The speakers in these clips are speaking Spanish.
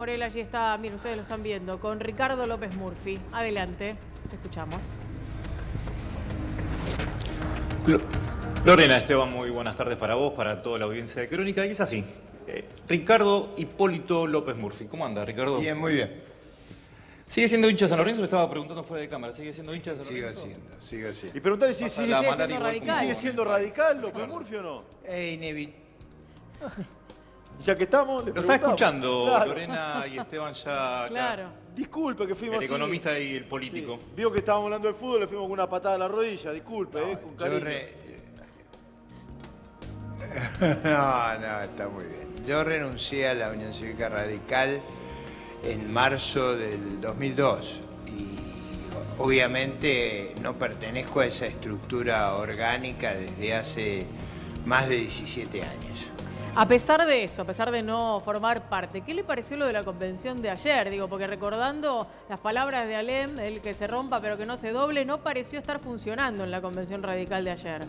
Morel, allí está, miren, ustedes lo están viendo, con Ricardo López Murphy. Adelante, te escuchamos. Lorena, Esteban, muy buenas tardes para vos, para toda la audiencia de Crónica. Y es así, Ricardo Hipólito López Murphy. ¿Cómo anda, Ricardo? Bien, muy bien. ¿Sigue siendo hincha de San Lorenzo? Le estaba preguntando fuera de cámara. ¿Sigue siendo hincha de San Lorenzo? Sigue siendo. Y preguntarle si sigue sigue siendo radical López Murphy o no. Es inevitable. Ya que estamos, le Lo está preguntamos. escuchando Claro. Lorena y Esteban ya acá. Claro. Disculpe que fuimos El así. economista y el político. Sí. Vio que estábamos hablando del fútbol, le fuimos con una patada a la rodilla. Disculpe, con cariño. No, está muy bien. Yo renuncié a la Unión Cívica Radical en marzo del 2002 y obviamente no pertenezco a esa estructura orgánica desde hace más de 17 años. A pesar de eso, a pesar de no formar parte, ¿qué le pareció lo de la convención de ayer? Digo, porque recordando las palabras de Alem, el que se rompa pero que no se doble, no pareció estar funcionando en la convención radical de ayer.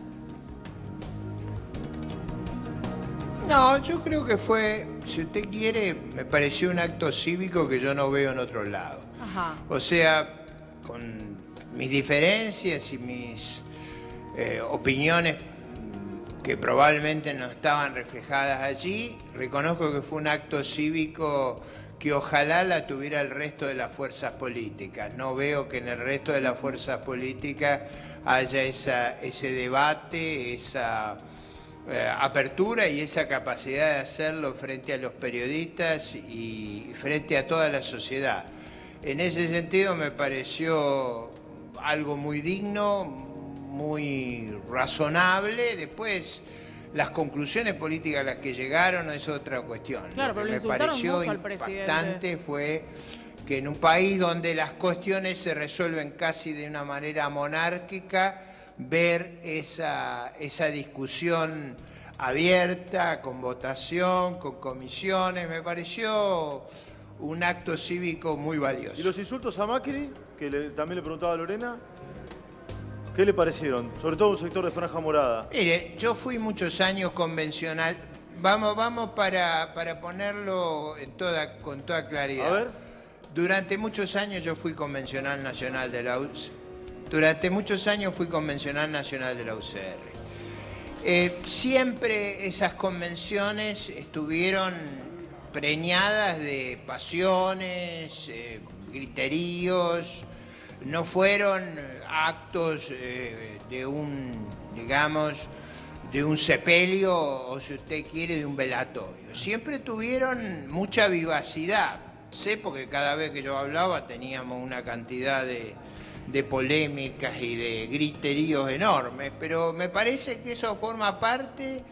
No, yo creo que fue, si usted quiere, me pareció un acto cívico que yo no veo en otro lado. Ajá. O sea, con mis diferencias y mis opiniones que probablemente no estaban reflejadas allí, reconozco que fue un acto cívico que ojalá la tuviera el resto de las fuerzas políticas. No veo que en el resto de las fuerzas políticas haya ese debate, esa apertura y esa capacidad de hacerlo frente a los periodistas y frente a toda la sociedad. En ese sentido me pareció algo muy digno, muy razonable. Después, las conclusiones políticas a las que llegaron es otra cuestión. Claro, Lo que pero le me insultaron pareció mucho al presidente. impactante fue que en un país donde las cuestiones se resuelven casi de una manera monárquica, ver esa discusión abierta, con votación, con comisiones, me pareció un acto cívico muy valioso. ¿Y los insultos a Macri, que también le preguntaba a Lorena? ¿Qué le parecieron? Sobre todo un sector de franja morada. Mire, yo fui muchos años convencional. Vamos para ponerlo con toda claridad. A ver. Durante muchos años yo fui convencional nacional de la Durante muchos años fui convencional nacional de la UCR. Siempre esas convenciones estuvieron preñadas de pasiones, griteríos, no fueron actos de un sepelio o, si usted quiere, de un velatorio. Siempre tuvieron mucha vivacidad. Sé porque cada vez que yo hablaba teníamos una cantidad de polémicas y de griteríos enormes, pero me parece que eso forma parte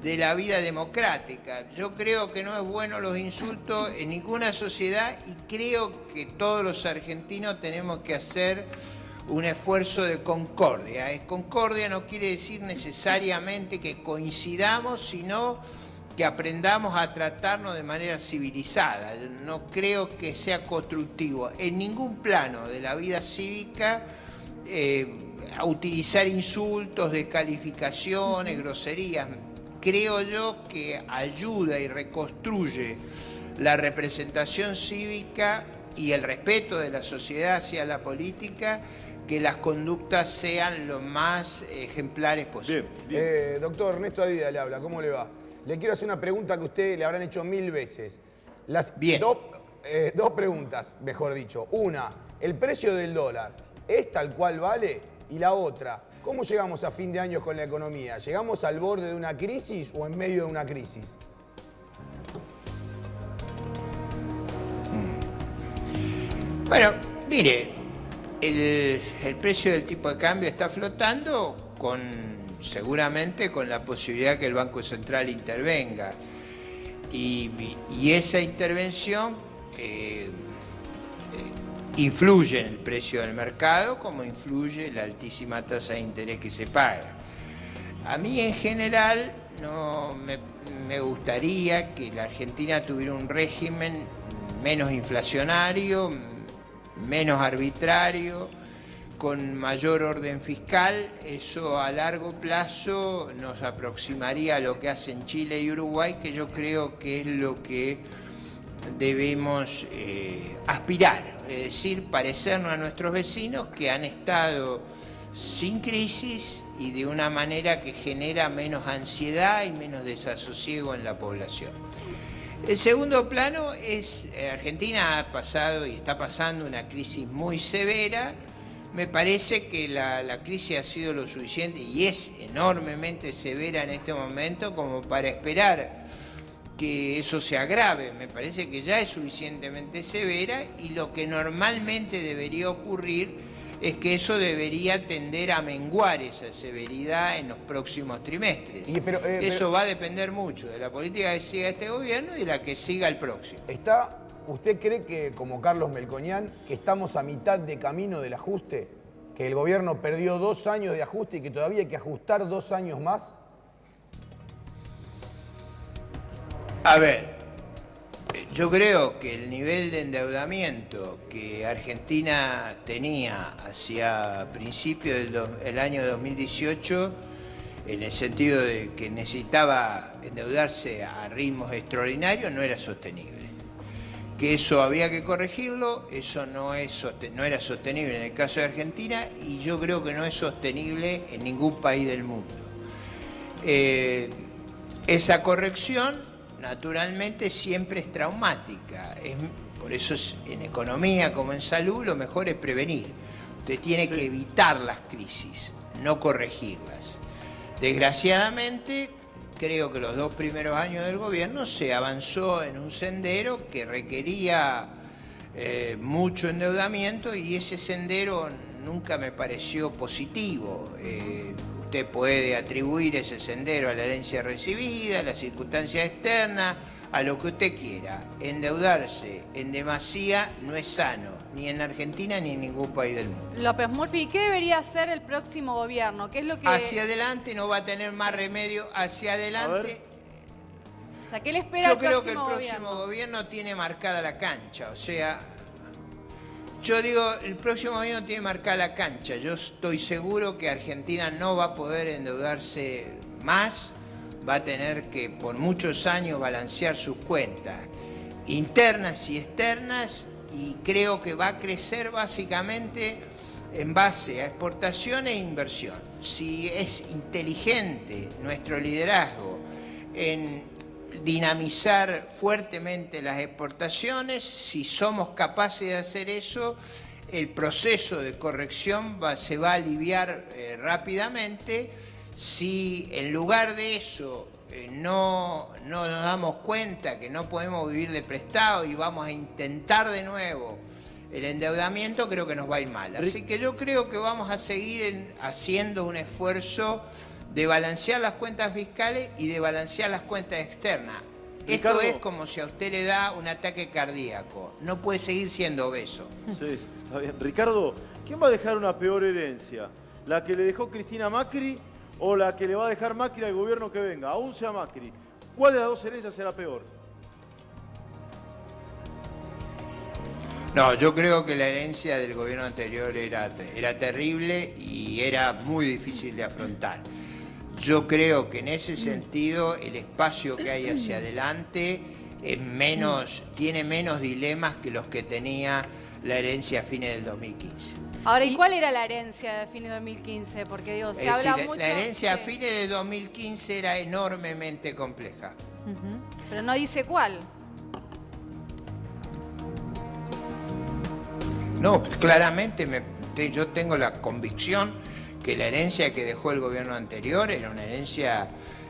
de la vida democrática. Yo creo que no es bueno los insultos en ninguna sociedad y creo que todos los argentinos tenemos que hacer un esfuerzo de concordia. Concordia no quiere decir necesariamente que coincidamos, sino que aprendamos a tratarnos de manera civilizada. No creo que sea constructivo en ningún plano de la vida cívica a utilizar insultos, descalificaciones, groserías. Creo yo que ayuda y reconstruye la representación cívica y el respeto de la sociedad hacia la política, que las conductas sean lo más ejemplares posible. Bien. Doctor Ernesto Adida le habla, ¿cómo le va? Le quiero hacer una pregunta que usted le habrán hecho 1000 veces. Bien. Dos preguntas, mejor dicho. Una, ¿el precio del dólar es tal cual vale? Y la otra, ¿cómo llegamos a fin de año con la economía? ¿Llegamos al borde de una crisis o en medio de una crisis? Bueno, mire, el precio del tipo de cambio está flotando seguramente con la posibilidad que el Banco Central intervenga. Y esa intervención influye en el precio del mercado, como influye la altísima tasa de interés que se paga. A mí en general no me gustaría que la Argentina tuviera un régimen menos inflacionario, menos arbitrario, con mayor orden fiscal. Eso a largo plazo nos aproximaría a lo que hacen Chile y Uruguay, que yo creo que es lo que debemos aspirar, es decir, parecernos a nuestros vecinos que han estado sin crisis y de una manera que genera menos ansiedad y menos desasosiego en la población. El segundo plano es, Argentina ha pasado y está pasando una crisis muy severa. Me parece que la crisis ha sido lo suficiente y es enormemente severa en este momento como para esperar que eso se agrave. Me parece que ya es suficientemente severa y lo que normalmente debería ocurrir es que eso debería tender a menguar esa severidad en los próximos trimestres. Eso va a depender mucho de la política que siga este gobierno y de la que siga el próximo. ¿Usted cree que, como Carlos Melconian, que estamos a mitad de camino del ajuste? ¿Que el gobierno perdió 2 años de ajuste y que todavía hay que ajustar 2 años más? A ver, yo creo que el nivel de endeudamiento que Argentina tenía hacia principios del año 2018, en el sentido de que necesitaba endeudarse a ritmos extraordinarios, no era sostenible. Que eso había que corregirlo, eso no era sostenible en el caso de Argentina y yo creo que no es sostenible en ningún país del mundo. Esa corrección naturalmente siempre es traumática, por eso en economía como en salud lo mejor es prevenir. Usted tiene que evitar las crisis, no corregirlas. Desgraciadamente, creo que los 2 primeros años del gobierno se avanzó en un sendero que requería mucho endeudamiento y ese sendero nunca me pareció positivo. Usted puede atribuir ese sendero a la herencia recibida, a las circunstancias externas, a lo que usted quiera. Endeudarse en demasía no es sano, ni en Argentina ni en ningún país del mundo. López Murphy, ¿qué debería hacer el próximo gobierno? ¿Qué es lo que... Hacia adelante no va a tener más remedio, hacia adelante... O sea, ¿qué le espera Yo al creo que el próximo próximo gobierno tiene marcada la cancha, o sea... Yo digo, el próximo gobierno tiene marcada la cancha. Yo estoy seguro que Argentina no va a poder endeudarse más, va a tener que por muchos años balancear sus cuentas internas y externas y creo que va a crecer básicamente en base a exportación e inversión. Si es inteligente nuestro liderazgo en dinamizar fuertemente las exportaciones, si somos capaces de hacer eso, el proceso de corrección se va a aliviar rápidamente. Si en lugar de eso no nos damos cuenta que no podemos vivir de prestado y vamos a intentar de nuevo el endeudamiento, creo que nos va a ir mal. Así que yo creo que vamos a seguir haciendo un esfuerzo de balancear las cuentas fiscales y de balancear las cuentas externas. Ricardo, esto es como si a usted le da un ataque cardíaco. No puede seguir siendo obeso. Sí, está bien. Ricardo, ¿quién va a dejar una peor herencia? ¿La que le dejó Cristina Macri o la que le va a dejar Macri al gobierno que venga? Aún sea Macri. ¿Cuál de las 2 herencias será peor? No, yo creo que la herencia del gobierno anterior era terrible y era muy difícil de afrontar. Yo creo que en ese sentido el espacio que hay hacia adelante tiene menos dilemas que los que tenía la herencia a fines del 2015. Ahora, ¿y cuál era la herencia de fines de 2015? Porque digo, se habla mucho... La herencia a fines de 2015 era enormemente compleja. Pero no dice cuál. No, claramente yo tengo la convicción que la herencia que dejó el gobierno anterior era una herencia,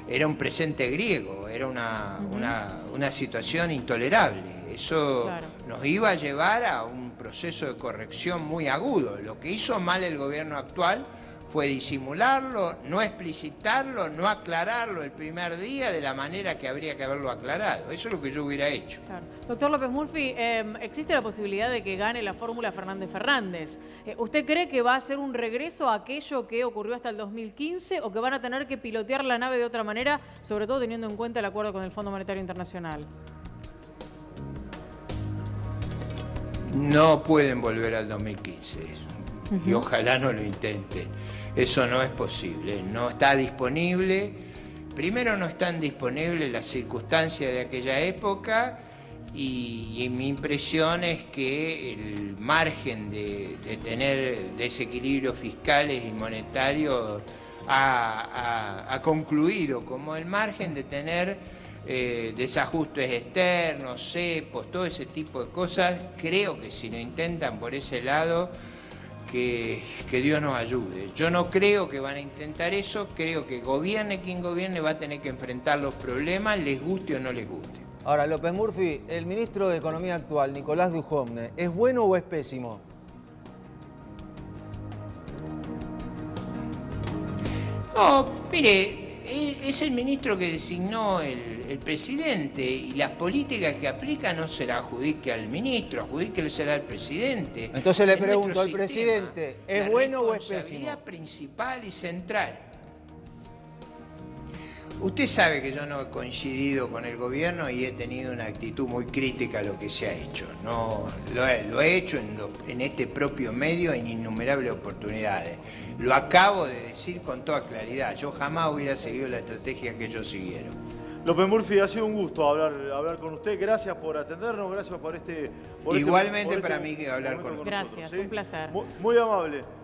era un presente griego, era una situación intolerable. Eso nos iba a llevar a un proceso de corrección muy agudo. Lo que hizo mal el gobierno actual fue disimularlo, no explicitarlo, no aclararlo el primer día de la manera que habría que haberlo aclarado. Eso es lo que yo hubiera hecho. Claro. Doctor López Murphy, existe la posibilidad de que gane la fórmula Fernández-Fernández. ¿Usted cree que va a ser un regreso a aquello que ocurrió hasta el 2015 o que van a tener que pilotear la nave de otra manera, sobre todo teniendo en cuenta el acuerdo con el Fondo Monetario Internacional? No pueden volver al 2015 y ojalá no lo intenten. Eso no es posible, no está disponible. Primero, no están disponibles las circunstancias de aquella época y mi impresión es que el margen de tener desequilibrios fiscales y monetarios ha concluido, como el margen de tener desajustes externos, cepos, todo ese tipo de cosas. Creo que si lo intentan por ese lado, que Dios nos ayude. Yo no creo que van a intentar eso, creo que gobierne quien gobierne va a tener que enfrentar los problemas, les guste o no les guste. Ahora, López Murphy, el ministro de Economía actual, Nicolás Dujovne, ¿es bueno o es pésimo? No, mire, es el ministro que designó el presidente y las políticas que aplica no se las adjudique al ministro, adjudíquesela al presidente. Entonces le Es pregunto nuestro al presidente, sistema, ¿es bueno o es la pésimo? responsabilidad principal y central. Usted sabe que yo no he coincidido con el gobierno y he tenido una actitud muy crítica a lo que se ha hecho. No, lo he hecho en este propio medio en innumerables oportunidades. Lo acabo de decir con toda claridad. Yo jamás hubiera seguido la estrategia que ellos siguieron. López Murphy, ha sido un gusto hablar con usted. Gracias por atendernos, gracias por Igualmente para mí que hablar con Gracias, nosotros, ¿sí? un placer. Muy amable.